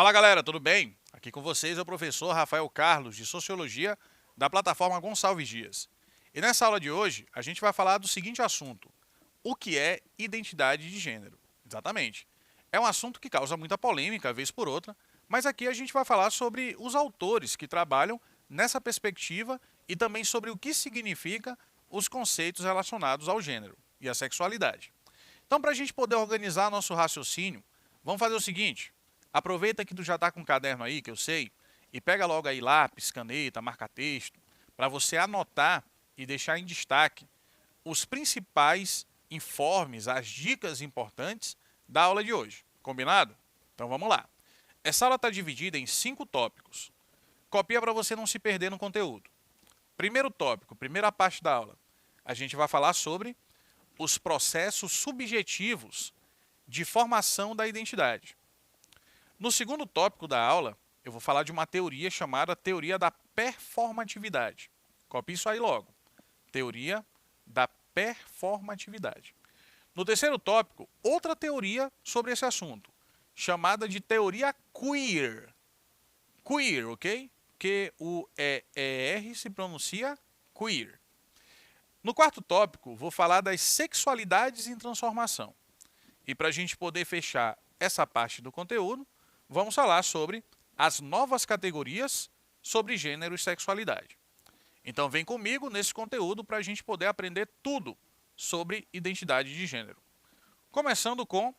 Fala galera, tudo bem? Aqui com vocês é o professor Rafael Carlos, de Sociologia, da plataforma Gonçalves Dias. E nessa aula de hoje, a gente vai falar do seguinte assunto: o que é identidade de gênero? Exatamente. É um assunto que causa muita polêmica, vez por outra, mas aqui a gente vai falar sobre os autores que trabalham nessa perspectiva e também sobre o que significa os conceitos relacionados ao gênero e à sexualidade. Então, para a gente poder organizar nosso raciocínio, vamos fazer o seguinte: aproveita que tu já está com um caderno aí, que eu sei, e pega logo aí lápis, caneta, marca-texto, para você anotar e deixar em destaque os principais informes, as dicas importantes da aula de hoje. Combinado? Então vamos lá. Essa aula está dividida em 5 tópicos. Copia para você não se perder no conteúdo. Primeiro tópico, primeira parte da aula, a gente vai falar sobre os processos subjetivos de formação da identidade. No segundo tópico da aula, eu vou falar de uma teoria chamada teoria da performatividade. Copie isso aí logo. Teoria da performatividade. No terceiro tópico, outra teoria sobre esse assunto, chamada de teoria queer. Queer, ok? Q-U-E-E-R se pronuncia queer. No quarto tópico, vou falar das sexualidades em transformação. E para a gente poder fechar essa parte do conteúdo, vamos falar sobre as novas categorias sobre gênero e sexualidade. Então vem comigo nesse conteúdo para a gente poder aprender tudo sobre identidade de gênero. Começando com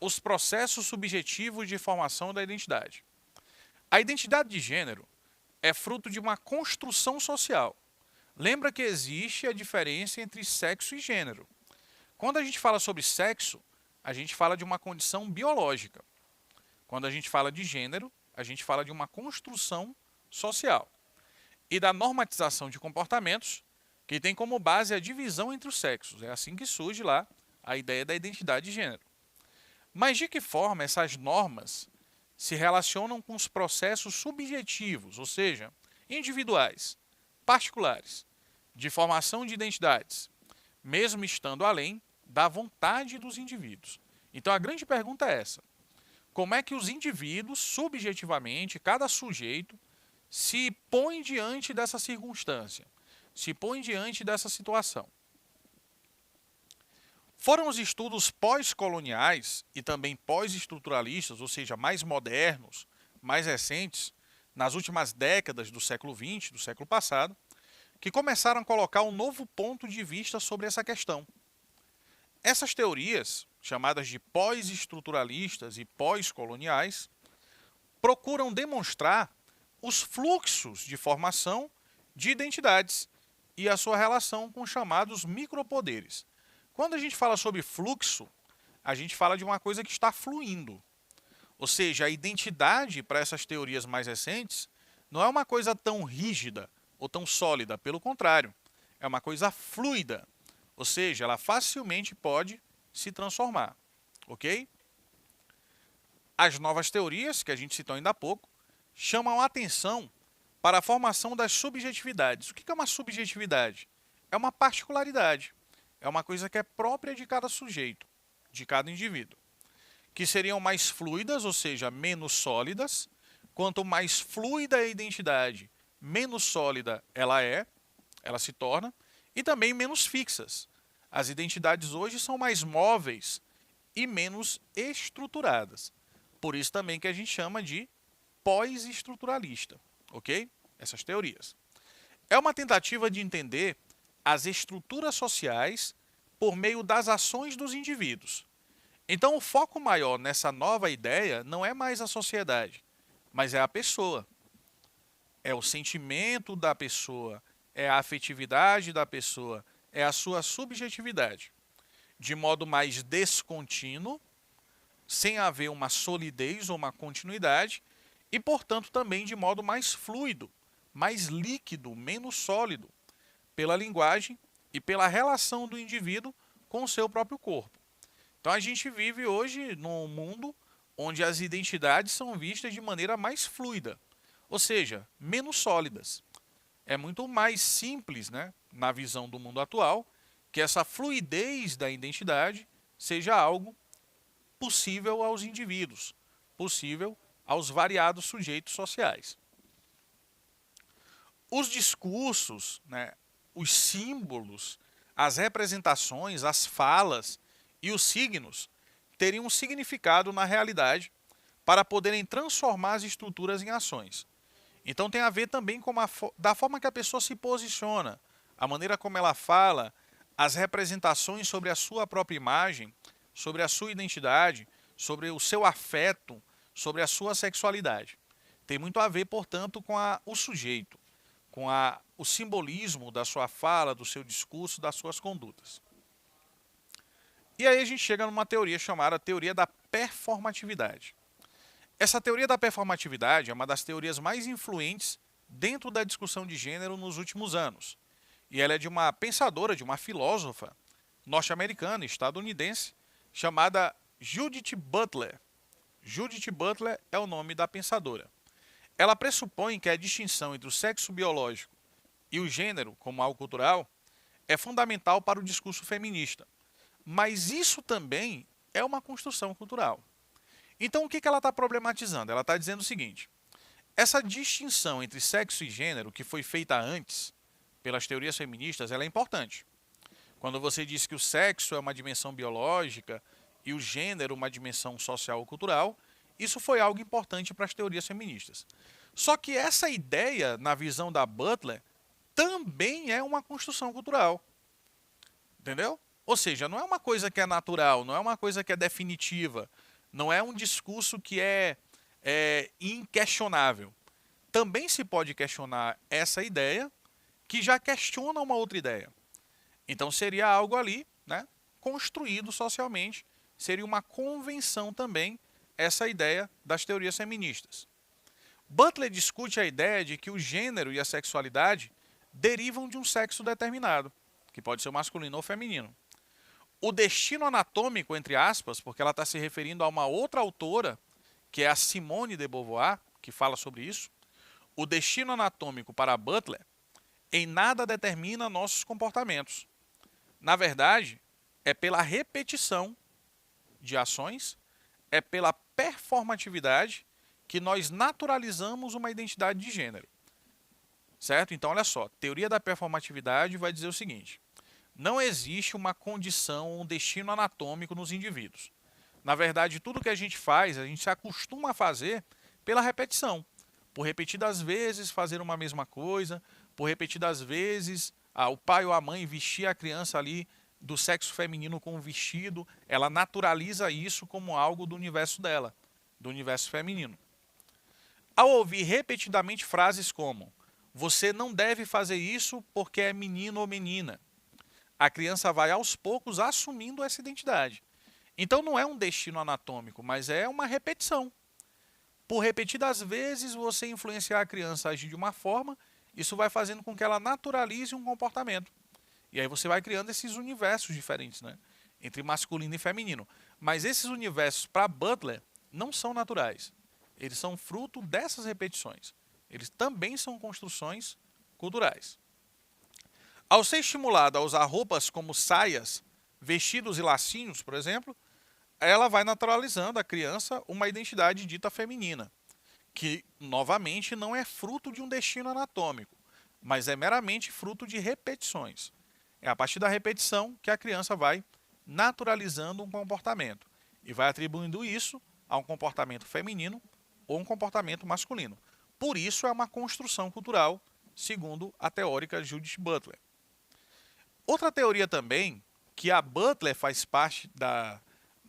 os processos subjetivos de formação da identidade. A identidade de gênero é fruto de uma construção social. Lembra que existe a diferença entre sexo e gênero. Quando a gente fala sobre sexo, a gente fala de uma condição biológica. Quando a gente fala de gênero, a gente fala de uma construção social. E da normatização de comportamentos, que tem como base a divisão entre os sexos. É assim que surge lá a ideia da identidade de gênero. Mas de que forma essas normas se relacionam com os processos subjetivos, ou seja, individuais, particulares, de formação de identidades, mesmo estando além da vontade dos indivíduos? Então a grande pergunta é essa: como é que os indivíduos, subjetivamente, cada sujeito, se põe diante dessa circunstância, se põe diante dessa situação? Foram os estudos pós-coloniais e também pós-estruturalistas, ou seja, mais modernos, mais recentes, nas últimas décadas do século XX, do século passado, que começaram a colocar um novo ponto de vista sobre essa questão. Essas teorias, chamadas de pós-estruturalistas e pós-coloniais, procuram demonstrar os fluxos de formação de identidades e a sua relação com os chamados micropoderes. Quando a gente fala sobre fluxo, a gente fala de uma coisa que está fluindo. Ou seja, a identidade para essas teorias mais recentes não é uma coisa tão rígida ou tão sólida, pelo contrário, é uma coisa fluida. Ou seja, ela facilmente pode se transformar, ok? As novas teorias, que a gente citou ainda há pouco, chamam a atenção para a formação das subjetividades. O que é uma subjetividade? É uma particularidade. É uma coisa que é própria de cada sujeito, de cada indivíduo. Que seriam mais fluidas, ou seja, menos sólidas. Quanto mais fluida a identidade, menos sólida ela se torna, e também menos fixas. As identidades hoje são mais móveis e menos estruturadas. Por isso também que a gente chama de pós-estruturalista, ok? Essas teorias. É uma tentativa de entender as estruturas sociais por meio das ações dos indivíduos. Então, o foco maior nessa nova ideia não é mais a sociedade, mas é a pessoa. É o sentimento da pessoa, é a afetividade da pessoa, é a sua subjetividade. De modo mais descontínuo, sem haver uma solidez ou uma continuidade, e, portanto, também de modo mais fluido, mais líquido, menos sólido, pela linguagem e pela relação do indivíduo com o seu próprio corpo. Então a gente vive hoje num mundo onde as identidades são vistas de maneira mais fluida, ou seja, menos sólidas. É muito mais simples, né, na visão do mundo atual, que essa fluidez da identidade seja algo possível aos indivíduos, possível aos variados sujeitos sociais. Os discursos, né, os símbolos, as representações, as falas e os signos teriam um significado na realidade para poderem transformar as estruturas em ações. Então tem a ver também com da forma que a pessoa se posiciona, a maneira como ela fala, as representações sobre a sua própria imagem, sobre a sua identidade, sobre o seu afeto, sobre a sua sexualidade. Tem muito a ver, portanto, com o sujeito, com o simbolismo da sua fala, do seu discurso, das suas condutas. E aí a gente chega numa teoria chamada teoria da performatividade. Essa teoria da performatividade é uma das teorias mais influentes dentro da discussão de gênero nos últimos anos. E ela é de uma pensadora, de uma filósofa norte-americana, estadunidense, chamada Judith Butler. Judith Butler é o nome da pensadora. Ela pressupõe que a distinção entre o sexo biológico e o gênero, como algo cultural, é fundamental para o discurso feminista. Mas isso também é uma construção cultural. Então, o que ela está problematizando? Ela está dizendo o seguinte: essa distinção entre sexo e gênero, que foi feita antes pelas teorias feministas, ela é importante. Quando você diz que o sexo é uma dimensão biológica e o gênero uma dimensão social ou cultural, isso foi algo importante para as teorias feministas. Só que essa ideia, na visão da Butler, também é uma construção cultural. Entendeu? Ou seja, não é uma coisa que é natural, não é uma coisa que é definitiva, não é um discurso que é inquestionável. Também se pode questionar essa ideia, que já questiona uma outra ideia. Então seria algo ali, né, construído socialmente, seria uma convenção também essa ideia das teorias feministas. Butler discute a ideia de que o gênero e a sexualidade derivam de um sexo determinado, que pode ser masculino ou feminino. O destino anatômico, entre aspas, porque ela está se referindo a uma outra autora, que é a Simone de Beauvoir, que fala sobre isso. O destino anatômico para Butler em nada determina nossos comportamentos. Na verdade, é pela repetição de ações, é pela performatividade que nós naturalizamos uma identidade de gênero. Certo? Então, olha só, teoria da performatividade vai dizer o seguinte: não existe uma condição, um destino anatômico nos indivíduos. Na verdade, tudo que a gente faz, a gente se acostuma a fazer pela repetição. Por repetidas vezes fazer uma mesma coisa, por repetidas vezes o pai ou a mãe vestir a criança ali do sexo feminino com um vestido, ela naturaliza isso como algo do universo dela, do universo feminino. Ao ouvir repetidamente frases como: você não deve fazer isso porque é menino ou menina, a criança vai aos poucos assumindo essa identidade. Então não é um destino anatômico, mas é uma repetição. Por repetidas vezes você influenciar a criança a agir de uma forma, isso vai fazendo com que ela naturalize um comportamento. E aí você vai criando esses universos diferentes, né, entre masculino e feminino. Mas esses universos, para Butler, não são naturais. Eles são fruto dessas repetições. Eles também são construções culturais. Ao ser estimulada a usar roupas como saias, vestidos e lacinhos, por exemplo, ela vai naturalizando a criança uma identidade dita feminina, que, novamente, não é fruto de um destino anatômico, mas é meramente fruto de repetições. É a partir da repetição que a criança vai naturalizando um comportamento e vai atribuindo isso a um comportamento feminino ou um comportamento masculino. Por isso é uma construção cultural, segundo a teórica Judith Butler. Outra teoria também, que a Butler faz parte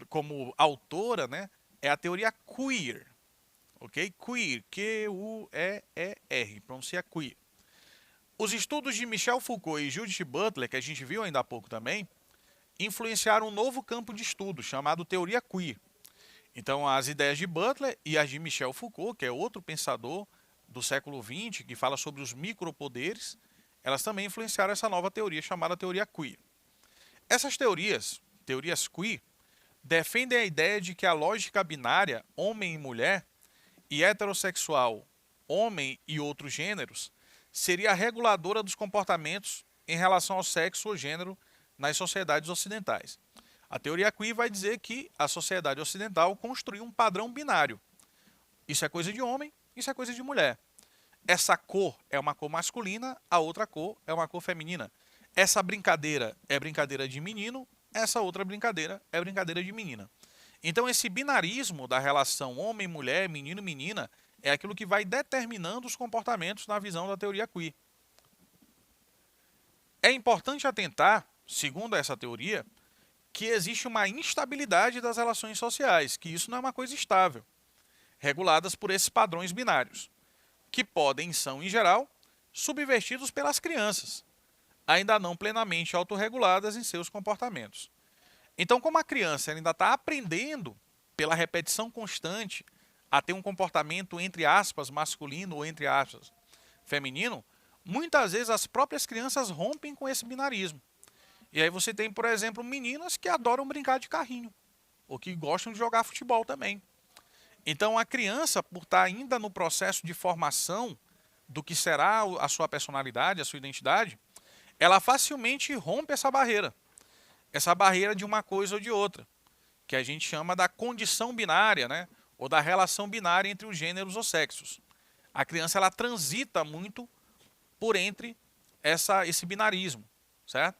como autora, né, é a teoria queer. Ok? Queer, Q-U-E-E-R, pronuncia queer. Os estudos de Michel Foucault e Judith Butler, que a gente viu ainda há pouco também, influenciaram um novo campo de estudo chamado teoria queer. Então, as ideias de Butler e as de Michel Foucault, que é outro pensador do século XX, que fala sobre os micropoderes, elas também influenciaram essa nova teoria chamada teoria queer. Essas teorias queer, defendem a ideia de que a lógica binária, homem e mulher, e heterossexual, homem e outros gêneros, seria a reguladora dos comportamentos em relação ao sexo ou gênero nas sociedades ocidentais. A teoria queer vai dizer que a sociedade ocidental construiu um padrão binário. Isso é coisa de homem, isso é coisa de mulher. Essa cor é uma cor masculina, a outra cor é uma cor feminina. Essa brincadeira é brincadeira de menino, essa outra brincadeira é brincadeira de menina. Então, esse binarismo da relação homem-mulher, menino-menina, é aquilo que vai determinando os comportamentos na visão da teoria queer. É importante atentar, segundo essa teoria, que existe uma instabilidade das relações sociais, que isso não é uma coisa estável, reguladas por esses padrões binários, que podem, são, em geral, subvertidos pelas crianças, ainda não plenamente autorreguladas em seus comportamentos. Então, como a criança ainda está aprendendo, pela repetição constante, a ter um comportamento, entre aspas, masculino ou entre aspas, feminino, muitas vezes as próprias crianças rompem com esse binarismo. E aí você tem, por exemplo, meninas que adoram brincar de carrinho, ou que gostam de jogar futebol também. Então, a criança, por estar ainda no processo de formação do que será a sua personalidade, a sua identidade, ela facilmente rompe essa barreira de uma coisa ou de outra, que a gente chama da condição binária, né? Ou da relação binária entre os gêneros ou sexos. A criança ela transita muito por entre esse binarismo, certo?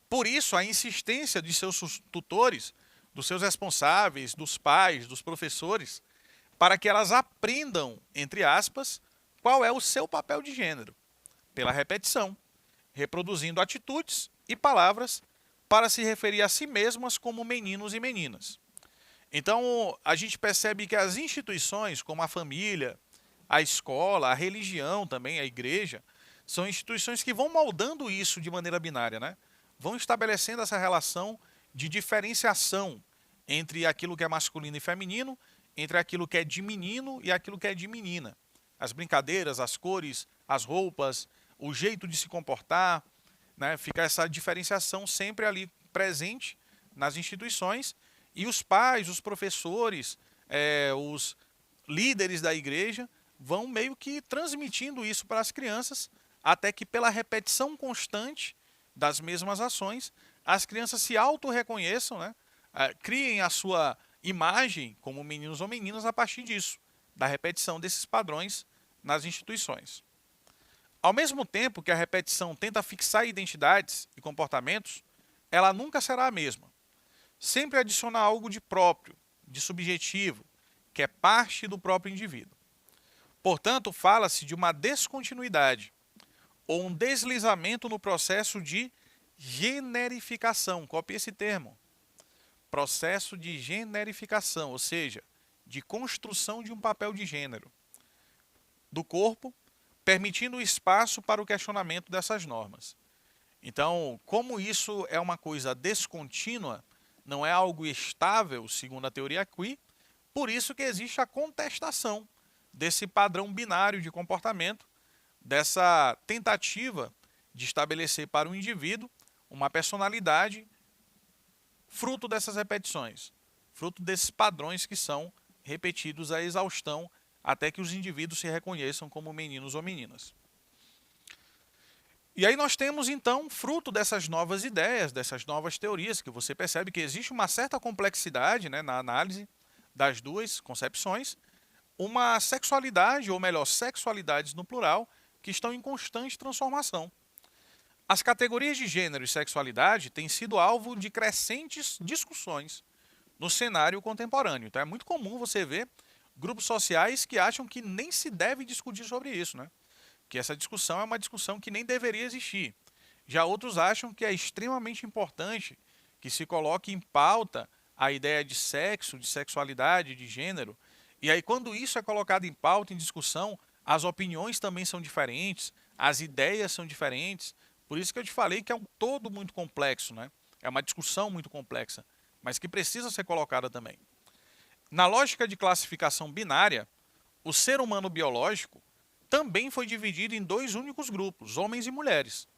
Por isso, a insistência de seus tutores, dos seus responsáveis, dos pais, dos professores, para que elas aprendam, entre aspas, qual é o seu papel de gênero, pela repetição, reproduzindo atitudes e palavras para se referir a si mesmas como meninos e meninas. Então, a gente percebe que as instituições, como a família, a escola, a religião também, a igreja, são instituições que vão moldando isso de maneira binária, né? Vão estabelecendo essa relação de diferenciação entre aquilo que é masculino e feminino, entre aquilo que é de menino e aquilo que é de menina. As brincadeiras, as cores, as roupas, o jeito de se comportar, né? Fica essa diferenciação sempre ali presente nas instituições e os pais, os professores, os líderes da igreja vão meio que transmitindo isso para as crianças até que pela repetição constante das mesmas ações, as crianças se auto-reconheçam, né? Criem a sua imagem como meninos ou meninas a partir disso, da repetição desses padrões nas instituições. Ao mesmo tempo que a repetição tenta fixar identidades e comportamentos, ela nunca será a mesma. Sempre adiciona algo de próprio, de subjetivo, que é parte do próprio indivíduo. Portanto, fala-se de uma descontinuidade ou um deslizamento no processo de generificação. Copie esse termo. Processo de generificação, ou seja, de construção de um papel de gênero do corpo, permitindo espaço para o questionamento dessas normas. Então, como isso é uma coisa descontínua, não é algo estável, segundo a teoria queer, por isso que existe a contestação desse padrão binário de comportamento, dessa tentativa de estabelecer para o indivíduo uma personalidade fruto dessas repetições, fruto desses padrões que são repetidos à exaustão até que os indivíduos se reconheçam como meninos ou meninas. E aí nós temos então, fruto dessas novas ideias, dessas novas teorias, que você percebe que existe uma certa complexidade, né, na análise das duas concepções, uma sexualidade, ou melhor, sexualidades no plural, que estão em constante transformação. As categorias de gênero e sexualidade têm sido alvo de crescentes discussões no cenário contemporâneo. Então é muito comum você ver grupos sociais que acham que nem se deve discutir sobre isso, né? Que essa discussão é uma discussão que nem deveria existir. Já outros acham que é extremamente importante que se coloque em pauta a ideia de sexo, de sexualidade, de gênero. E aí quando isso é colocado em pauta, em discussão, as opiniões também são diferentes, as ideias são diferentes. Por isso que eu te falei que é um todo muito complexo, né? É uma discussão muito complexa, mas que precisa ser colocada também. Na lógica de classificação binária, o ser humano biológico também foi dividido em dois únicos grupos, homens e mulheres.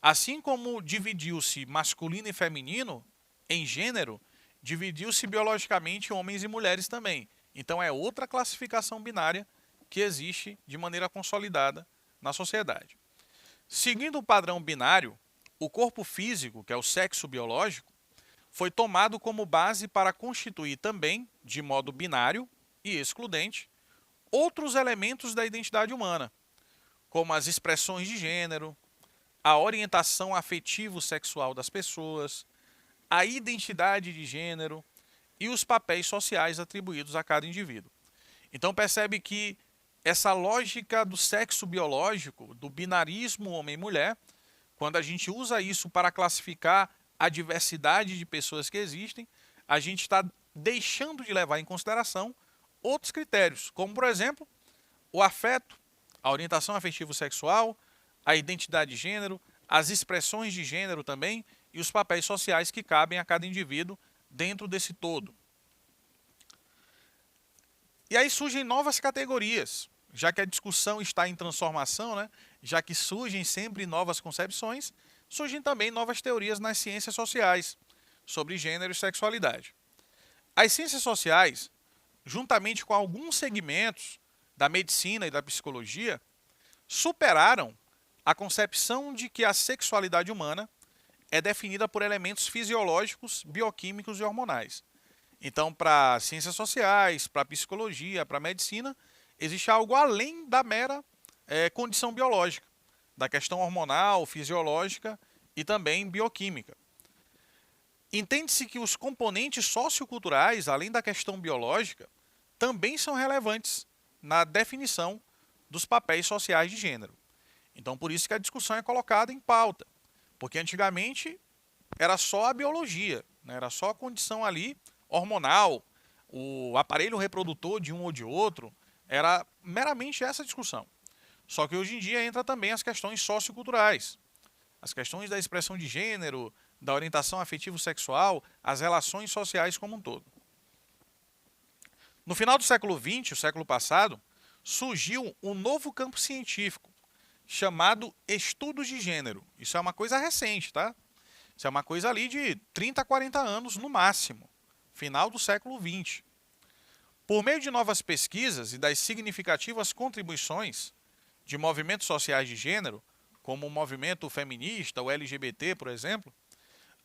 Assim como dividiu-se masculino e feminino em gênero, dividiu-se biologicamente homens e mulheres também. Então é outra classificação binária que existe de maneira consolidada na sociedade. Seguindo o padrão binário, o corpo físico, que é o sexo biológico, foi tomado como base para constituir também, de modo binário, e excludente outros elementos da identidade humana, como as expressões de gênero, a orientação afetivo-sexual das pessoas, a identidade de gênero e os papéis sociais atribuídos a cada indivíduo. Então percebe que essa lógica do sexo biológico, do binarismo homem-mulher, quando a gente usa isso para classificar a diversidade de pessoas que existem, a gente está deixando de levar em consideração outros critérios, como por exemplo, o afeto, a orientação afetivo-sexual, a identidade de gênero, as expressões de gênero também e os papéis sociais que cabem a cada indivíduo dentro desse todo. E aí surgem novas categorias, já que a discussão está em transformação, né? Já que surgem sempre novas concepções, surgem também novas teorias nas ciências sociais sobre gênero e sexualidade. As ciências sociais, juntamente com alguns segmentos da medicina e da psicologia, superaram a concepção de que a sexualidade humana é definida por elementos fisiológicos, bioquímicos e hormonais. Então, para ciências sociais, para psicologia, para medicina, existe algo além da mera condição biológica, da questão hormonal, fisiológica e também bioquímica. Entende-se que os componentes socioculturais, além da questão biológica, também são relevantes na definição dos papéis sociais de gênero. Então, por isso que a discussão é colocada em pauta, porque antigamente era só a biologia, né? Era só a condição ali hormonal, o aparelho reprodutor de um ou de outro, era meramente essa discussão. Só que hoje em dia entra também as questões socioculturais, as questões da expressão de gênero, da orientação afetivo-sexual, as relações sociais como um todo. No final do século XX, o século passado, surgiu um novo campo científico, chamado estudos de gênero. Isso é uma coisa recente, tá? Isso é uma coisa ali de 30 a 40 anos no máximo, final do século XX. Por meio de novas pesquisas e das significativas contribuições de movimentos sociais de gênero, como o movimento feminista, o LGBT, por exemplo,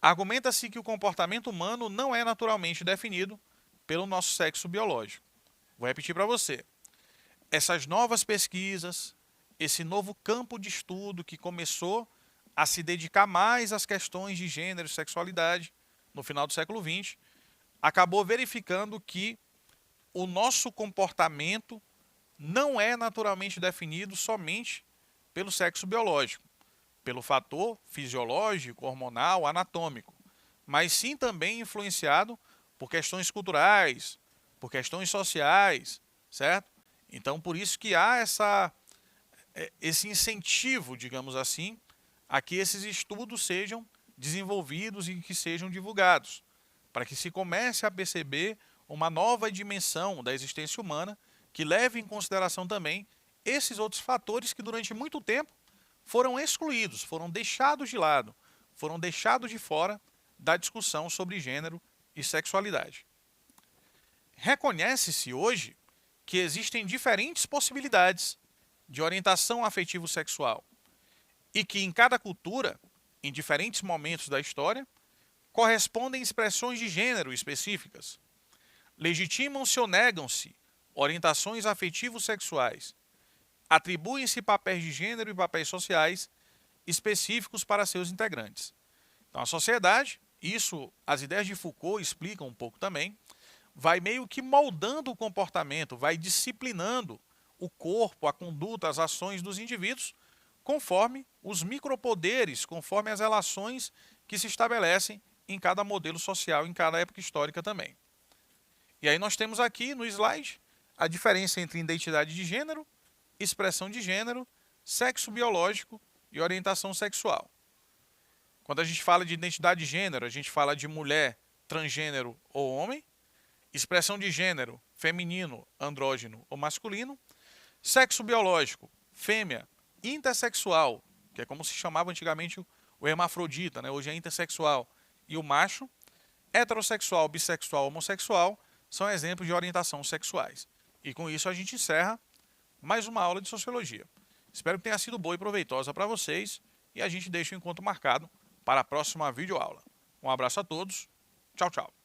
argumenta-se que o comportamento humano não é naturalmente definido pelo nosso sexo biológico. Vou repetir para você. Essas novas pesquisas, esse novo campo de estudo que começou a se dedicar mais às questões de gênero e sexualidade no final do século XX, acabou verificando que o nosso comportamento não é naturalmente definido somente pelo sexo biológico, pelo fator fisiológico, hormonal, anatômico, mas sim também influenciado por questões culturais, por questões sociais, certo? Então, por isso que há esse incentivo, digamos assim, a que esses estudos sejam desenvolvidos e que sejam divulgados, para que se comece a perceber uma nova dimensão da existência humana que leve em consideração também esses outros fatores que durante muito tempo foram excluídos, foram deixados de lado, foram deixados de fora da discussão sobre gênero e sexualidade. Reconhece-se hoje que existem diferentes possibilidades de orientação afetivo-sexual e que em cada cultura, em diferentes momentos da história, correspondem expressões de gênero específicas. Legitimam-se ou negam-se orientações afetivo-sexuais. Atribuem-se papéis de gênero e papéis sociais específicos para seus integrantes. Então, a sociedade, isso as ideias de Foucault explicam um pouco também, vai meio que moldando o comportamento, vai disciplinando o corpo, a conduta, as ações dos indivíduos, conforme os micropoderes, conforme as relações que se estabelecem em cada modelo social, em cada época histórica também. E aí nós temos aqui no slide a diferença entre identidade de gênero, expressão de gênero, sexo biológico e orientação sexual. Quando a gente fala de identidade de gênero, a gente fala de mulher, transgênero ou homem, expressão de gênero, feminino, andrógeno ou masculino, sexo biológico, fêmea, intersexual, que é como se chamava antigamente o hermafrodita, né? Hoje é intersexual, e o macho, heterossexual, bissexual, homossexual, são exemplos de orientação sexuais. E com isso a gente encerra mais uma aula de Sociologia. Espero que tenha sido boa e proveitosa para vocês e a gente deixa o encontro marcado para a próxima videoaula. Um abraço a todos. Tchau, tchau.